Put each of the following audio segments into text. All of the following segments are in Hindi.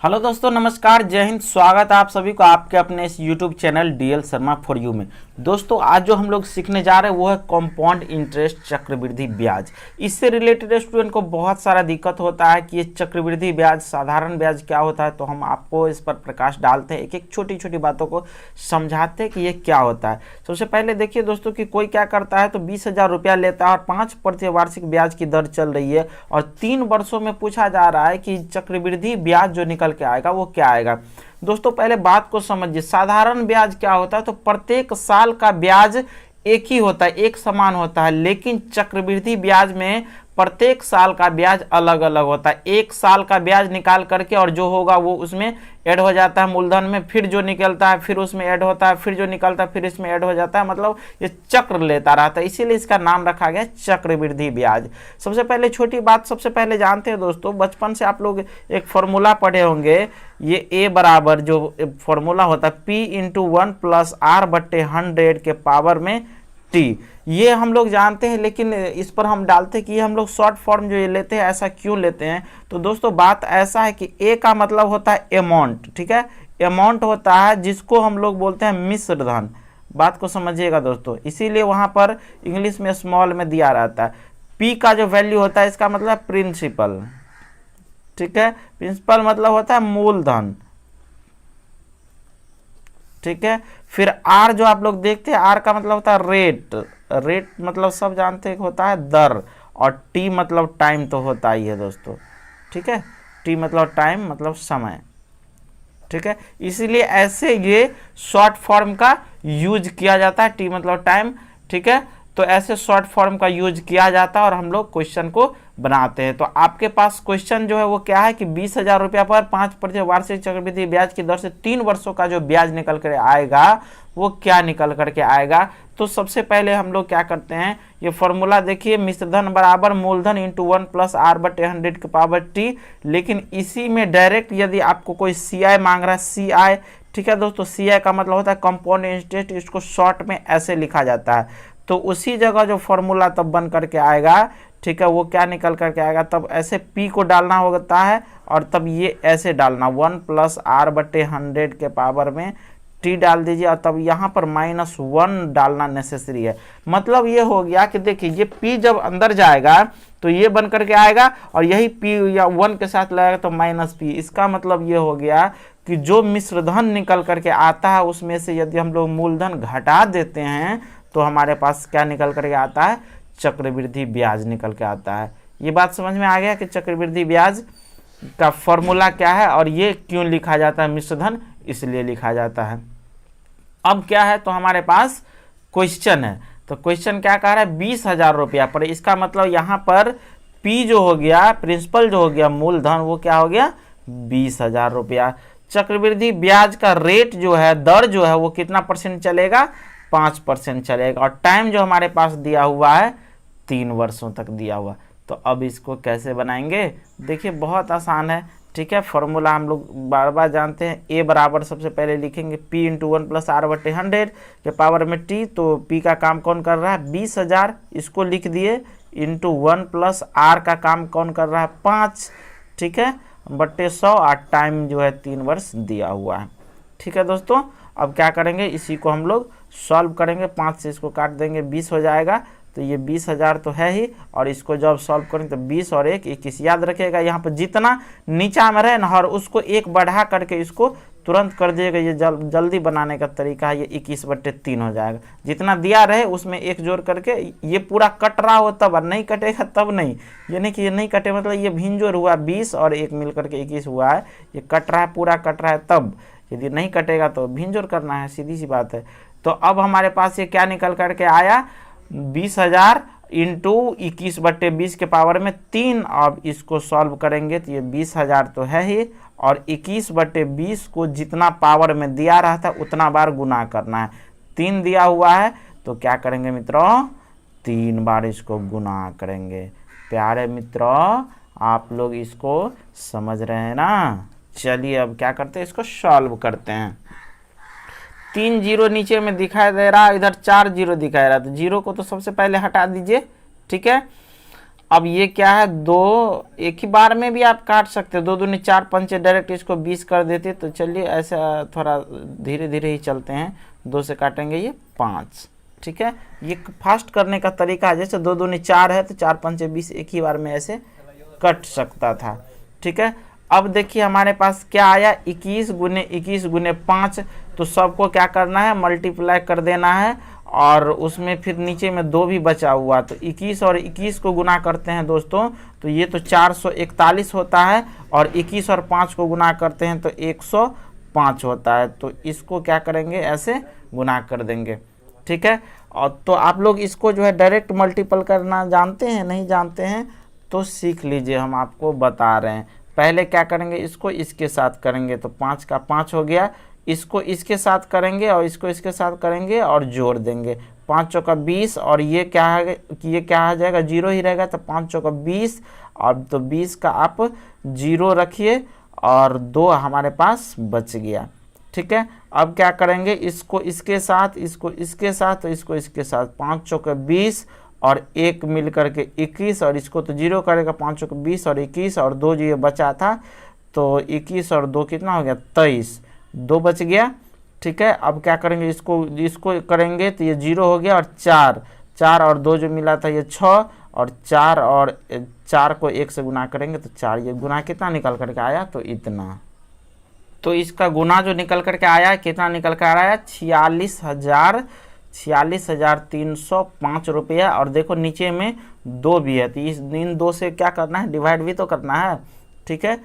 हेलो दोस्तों, नमस्कार, जय हिंद। स्वागत है आप सभी को आपके अपने इस YouTube channel DL Sharma for you में। दोस्तों आज जो हम लोग सीखने जा रहे हैं वो है कंपाउंड इंटरेस्ट, चक्रवृद्धि ब्याज। इससे रिलेटेड स्टूडेंट को बहुत सारा दिक्कत होता है कि ये चक्रवृद्धि ब्याज, साधारण ब्याज क्या होता है। तो हम आपको इस पर प्रकाश डालते हैं, एक एक छोटी छोटी बातों को समझाते हैं कि ये क्या होता है। सबसे पहले देखिए दोस्तों कि कोई क्या करता है तो 20,000 रुपया लेता है और 5% वार्षिक ब्याज की दर चल रही है और 3 वर्षों में पूछा जा रहा है कि चक्रवृद्धि ब्याज जो निकल के आएगा वो क्या आएगा। दोस्तों पहले बात को समझिए, साधारण ब्याज क्या होता है तो प्रत्येक साल का ब्याज एक ही होता है, एक समान होता है। लेकिन चक्रवृद्धि ब्याज में प्रत्येक साल का ब्याज अलग अलग होता है। एक साल का ब्याज निकाल करके और जो होगा वो उसमें ऐड हो जाता है मूलधन में, फिर जो निकलता है फिर उसमें ऐड होता है, फिर जो निकलता है फिर इसमें ऐड हो जाता है। मतलब ये चक्र लेता रहता है, इसीलिए इसका नाम रखा गया चक्रवृद्धि ब्याज। सबसे पहले छोटी बात, सबसे पहले जानते हैं दोस्तों, बचपन से आप लोग एक फॉर्मूला पढ़े होंगे, ये ए बराबर जो फॉर्मूला होता है P इंटू 1 प्लस R बट्टे 100 के पावर में T। ये हम लोग जानते हैं, लेकिन इस पर हम डालते हैं कि हम लोग शॉर्ट फॉर्म जो ये लेते हैं, ऐसा क्यों लेते हैं। तो दोस्तों बात ऐसा है कि ए का मतलब होता है अमाउंट, ठीक है। अमाउंट होता है जिसको हम लोग बोलते हैं मिश्र धन। बात को समझिएगा दोस्तों, इसीलिए वहां पर इंग्लिश में स्मॉल में दिया रहता है। पी का जो वैल्यू होता है इसका मतलब प्रिंसिपल, ठीक है। प्रिंसिपल मतलब होता है मूलधन, ठीक है। फिर आर जो आप लोग देखते हैं, आर का मतलब होता है रेट। रेट मतलब सब जानते हैं होता है दर, और टी मतलब टाइम तो होता ही है दोस्तों, ठीक है। टी मतलब टाइम मतलब समय, ठीक है। इसीलिए ऐसे ये शॉर्ट फॉर्म का यूज किया जाता है, टी मतलब टाइम, ठीक है। तो ऐसे शॉर्ट फॉर्म का यूज किया जाता है और हम लोग क्वेश्चन को बनाते हैं। तो आपके पास क्वेश्चन जो है वो क्या है कि 20,000 रुपया पर 5% वार्षिक चक्रवृद्धि ब्याज की दर से 3 वर्षों का जो ब्याज निकल कर आएगा वो क्या निकल करके आएगा। तो सबसे पहले हम लोग क्या करते हैं, ये फॉर्मूला देखिए, मिश्रधन बराबर मूलधन इंटू 1 प्लस R बटे 100 के पावर T। लेकिन इसी में डायरेक्ट यदि आपको कोई CI मांग रहा है, CI, ठीक है दोस्तों, CI का मतलब होता है कंपाउंड इंटरेस्ट, इसको शॉर्ट में ऐसे लिखा जाता है। तो उसी जगह जो फॉर्मूला तब बन करके आएगा, ठीक है, वो क्या निकल करके आएगा, तब ऐसे P को डालना होता है और तब ये ऐसे डालना 1 प्लस R बटे 100 के पावर में T डाल दीजिए और तब यहाँ पर -1 डालना नेसेसरी है। मतलब ये हो गया कि देखिए ये P जब अंदर जाएगा तो ये बन करके आएगा और यही P या 1 के साथ लगेगा तो -P। इसका मतलब ये हो गया कि जो मिश्रधन निकल करके आता है उसमें से यदि हम लोग मूलधन घटा देते हैं तो हमारे पास क्या निकल करके आता है, चक्रवृद्धि ब्याज निकल के आता है। ये बात समझ में आ गया कि चक्रवृद्धि ब्याज का फॉर्मूला क्या है और ये क्यों लिखा जाता है, मिश्रधन इसलिए लिखा जाता है। अब क्या है तो हमारे पास क्वेश्चन है, तो क्वेश्चन क्या कह रहा है, 20,000 रुपया पर। इसका मतलब यहाँ पर P जो हो गया, प्रिंसिपल जो हो गया, मूलधन, वो क्या हो गया 20,000 रुपया। चक्रवृद्धि ब्याज का रेट जो है, दर जो है, वो कितना % चलेगा, 5% चलेगा। और टाइम जो हमारे पास दिया हुआ है 3 वर्षों तक दिया हुआ। तो अब इसको कैसे बनाएंगे, देखिए बहुत आसान है, ठीक है। फॉर्मूला हम लोग बार बार जानते हैं। ए बराबर सबसे पहले लिखेंगे P इंटू 1 प्लस R बटे 100 के पावर में T। तो P का काम कौन कर रहा है, 20,000, इसको लिख दिए, इंटू 1 प्लस R का काम कौन कर रहा है, 5, ठीक है, बटे 100, और टाइम जो है 3 वर्ष दिया हुआ है, ठीक है दोस्तों। अब क्या करेंगे, इसी को हम लोग सॉल्व करेंगे, 5 से इसको काट देंगे, 20 हो जाएगा। तो ये 20,000 तो है ही, और इसको जब सॉल्व करेंगे तो 20 और 1 21। याद रखिएगा यहाँ पर जितना नीचा में रहे ना, और उसको 1 बढ़ा करके इसको तुरंत कर दिएगा। ये जल्दी बनाने का तरीका है, ये 21/3 हो जाएगा। जितना दिया रहे उसमें 1 जोड़ करके, ये पूरा कट रहा हो तब, और नहीं कटेगा तब नहीं। ये नहीं कि ये नहीं कटे, मतलब ये भिंजोर हुआ 20 और 1 मिल करके 21 हुआ है, ये कट रहा है, पूरा कट रहा है तब। यदि नहीं कटेगा तो भिंजोर करना है, सीधी सी बात है। तो अब हमारे पास ये क्या निकल करके आया, 20,000 इंटू 21/20 के पावर में 3। अब इसको सॉल्व करेंगे तो ये 20,000 तो है ही, और 21/20 को जितना पावर में दिया रहा था उतना बार गुना करना है। 3 दिया हुआ है तो क्या करेंगे मित्रों, 3 बार इसको गुना करेंगे। प्यारे मित्रों, आप लोग इसको समझ रहे हैं ना। चलिए अब क्या करते हैं, इसको सॉल्व करते हैं। 3 जीरो नीचे में दिखाई दे रहा है, इधर 4 जीरो दिखाई रहा है, तो जीरो को तो सबसे पहले हटा दीजिए, ठीक है। अब ये क्या है, दो एक ही बार में भी आप काट सकते हो, 2 दूनी 4 पंचे डायरेक्ट इसको 20 कर देते। तो चलिए ऐसा थोड़ा धीरे धीरे ही चलते हैं, 2 से काटेंगे ये 5, ठीक है। ये फास्ट करने का तरीका है, जैसे 2 दूनी 4 है तो 4 पंचे 20 एक ही बार में ऐसे कट सकता था, ठीक है। अब देखिए हमारे पास क्या आया, 21 गुने 21 गुने 5। तो सबको क्या करना है, मल्टीप्लाई कर देना है, और उसमें फिर नीचे में 2 भी बचा हुआ, तो 21 और 21 को गुना करते हैं दोस्तों, तो ये तो 441 होता है, और 21 और 5 को गुना करते हैं तो 105 होता है। तो इसको क्या करेंगे, ऐसे गुना कर देंगे, ठीक है। और तो आप लोग इसको जो है डायरेक्ट मल्टीपल करना जानते हैं, नहीं जानते हैं तो सीख लीजिए, हम आपको बता रहे हैं। पहले क्या करेंगे, इसको इसके साथ करेंगे तो 5 का 5 हो गया, इसको इसके साथ करेंगे और इसको इसके साथ करेंगे और जोड़ देंगे, 5 चौका 20, और ये क्या है कि ये क्या आ जाएगा, 0 ही रहेगा, तो 5 चौका 20, अब तो 20 का आप 0 रखिए और 2 हमारे पास बच गया, ठीक है। अब क्या करेंगे, इसको इसके साथ, इसको इसके साथ, तो इसको इसके साथ, 5 चौका 20 और 1 मिल करके 21, और इसको तो 0 करेगा, 5 चौका 20 और 21, और 2 जो ये बचा था, तो 21 और 2 कितना हो गया, 23, 2 बच गया, ठीक है। अब क्या करेंगे, इसको करेंगे तो ये 0 हो गया, और 4 और 2 जो मिला था ये 6, और 4 को 1 से गुना करेंगे तो 4, ये गुना कितना निकल करके आया, तो इतना। तो इसका गुना जो निकल करके आया कितना निकल कर आया, 46,305 रुपया। और देखो नीचे में 2 भी है, तो इन 2 से क्या करना है, डिवाइड भी तो करना है, ठीक है।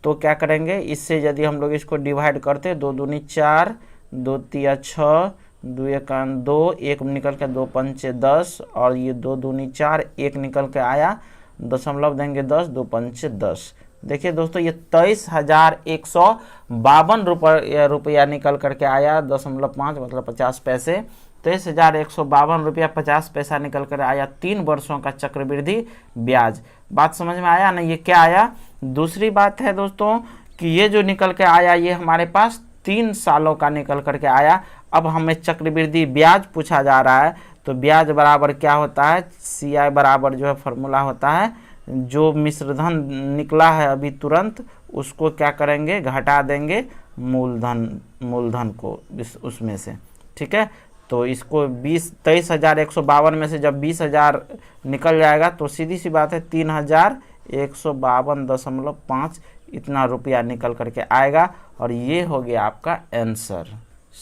तो क्या करेंगे, इससे यदि हम लोग इसको डिवाइड करते, 2 दूनी 4, 2 तिया 6, 2 एका 2, 1 निकल के 2 पंचे 10, और ये 2 दूनी 4, 1 निकल के आया, दशमलव देंगे 10, 2 पंचे 10। देखिए दोस्तों ये 23,152 रुपया निकल करके आया, 0.5 मतलब 50 पैसे, 23,152 रुपया 50 पैसा निकल कर आया, 3 वर्षों का चक्रवृद्धि ब्याज। बात समझ में आया ना, ये क्या आया। दूसरी बात है दोस्तों कि ये जो निकल के आया ये हमारे पास 3 सालों का निकल करके आया। अब हमें चक्रवृद्धि ब्याज पूछा जा रहा है, तो ब्याज बराबर क्या होता है, CI बराबर जो है फॉर्मूला होता है, जो मिश्रधन निकला है अभी तुरंत उसको क्या करेंगे, घटा देंगे मूलधन को उसमें से, ठीक है। तो इसको 23,152 में से जब 20,000 निकल जाएगा तो सीधी सी बात है 3,152.5 इतना रुपया निकल करके आएगा, और ये हो गया आपका आंसर।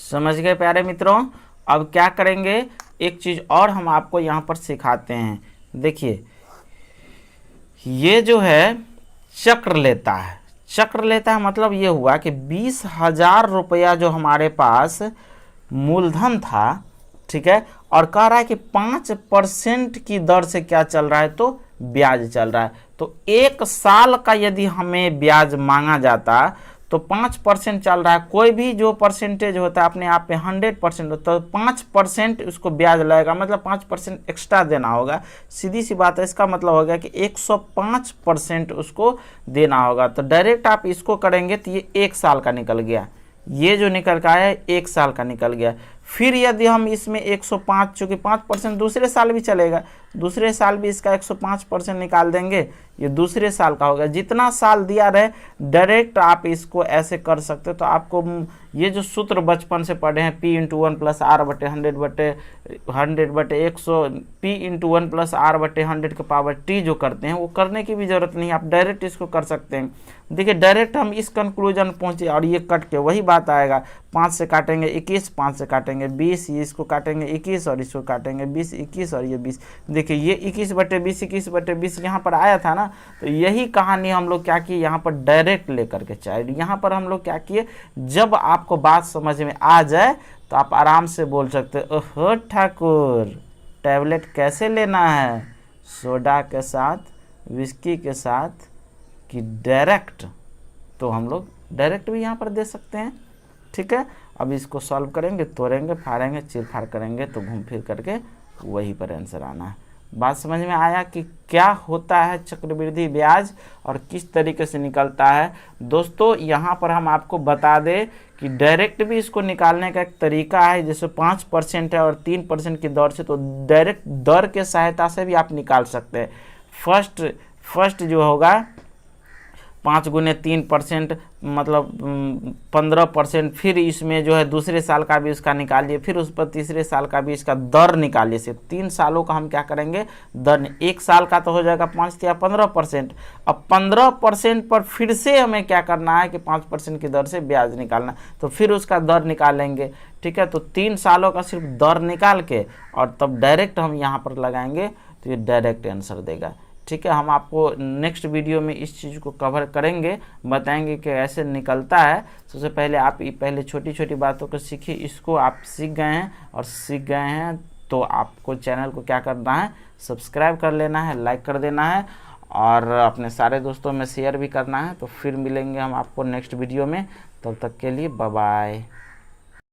समझ गए प्यारे मित्रों। अब क्या करेंगे, एक चीज़ और हम आपको यहाँ पर सिखाते हैं। देखिए ये जो है चक्र लेता है, मतलब ये हुआ कि 20,000 रुपया जो हमारे पास मूलधन था, ठीक है, और कह रहा है कि 5% की दर से क्या चल रहा है, तो ब्याज चल रहा है। तो 1 साल का यदि हमें ब्याज मांगा जाता तो 5% चल रहा है, कोई भी जो परसेंटेज होता है अपने आप में 100% होता है, तो 5% उसको ब्याज लगेगा, मतलब 5% एक्स्ट्रा देना होगा। सीधी सी बात है, इसका मतलब हो गया कि 105% उसको देना होगा। तो डायरेक्ट आप इसको करेंगे तो ये 1 साल का निकल गया, ये जो निकल का आया 1 साल का निकल गया। फिर यदि हम इसमें 105, चूँकि 5% दूसरे साल भी चलेगा, दूसरे साल भी इसका 105% निकाल देंगे, ये दूसरे साल का होगा। जितना साल दिया रहे डायरेक्ट आप इसको ऐसे कर सकते हो। तो आपको ये जो सूत्र बचपन से पढ़े हैं, P/1 + R/100/100/100 P/1 + R/100 के पावर T जो करते हैं वो करने की भी ज़रूरत नहीं, आप डायरेक्ट इसको कर सकते हैं। देखिए डायरेक्ट हम इस कंक्लूजन पहुँचे, और ये कट के वही बात आएगा, 5 से काटेंगे 21, 5 से काटेंगे 20, इसको काटेंगे 21 और इसको काटेंगे 20, 21 और ये 20। देखिए ये 21/20 21/20 यहाँ पर आया था ना, तो यही कहानी हम लोग क्या किए, यहाँ पर डायरेक्ट लेकर के चले। यहाँ पर हम लोग क्या किए, जब आपको बात समझ में आ जाए तो आप आराम से बोल सकते हो, ओहो ठाकुर टैबलेट कैसे लेना है, सोडा के साथ, विस्की के साथ कि डायरेक्ट। तो हम लोग डायरेक्ट भी यहाँ पर दे सकते हैं, ठीक है। अब इसको सॉल्व करेंगे, तोड़ेंगे, फाड़ेंगे, चीर फाड़ करेंगे तो घूम फिर करके वही पर आंसर आना है। बात समझ में आया कि क्या होता है चक्रवृद्धि ब्याज और किस तरीके से निकलता है। दोस्तों यहाँ पर हम आपको बता दें कि डायरेक्ट भी इसको निकालने का एक तरीका है, जैसे 5% है और 3% की दर से, तो डायरेक्ट दर के सहायता से भी आप निकाल सकते हैं। फर्स्ट जो होगा 5 गुने 3% मतलब 15%, फिर इसमें जो है दूसरे साल का भी उसका निकालिए, फिर उस पर तीसरे साल का भी इसका दर निकालिए। सिर्फ 3 सालों का हम क्या करेंगे, दर। 1 साल का तो हो जाएगा 5 या 15%। अब 15% पर फिर से हमें क्या करना है कि 5% की दर से ब्याज निकालना, तो फिर उसका दर निकालेंगे। ठीक है, तो 3 सालों का सिर्फ दर निकाल के और तब डायरेक्ट हम यहाँ पर लगाएंगे तो ये डायरेक्ट आंसर देगा। ठीक है, हम आपको नेक्स्ट वीडियो में इस चीज़ को कवर करेंगे, बताएंगे कि ऐसे निकलता है। सबसे पहले आप पहले छोटी छोटी बातों को सीखिए, इसको आप सीख गए हैं और सीख गए हैं तो आपको चैनल को क्या करना है, सब्सक्राइब कर लेना है, लाइक कर देना है और अपने सारे दोस्तों में शेयर भी करना है। तो फिर मिलेंगे हम आपको नेक्स्ट वीडियो में, तब तक के लिए बाय बाय।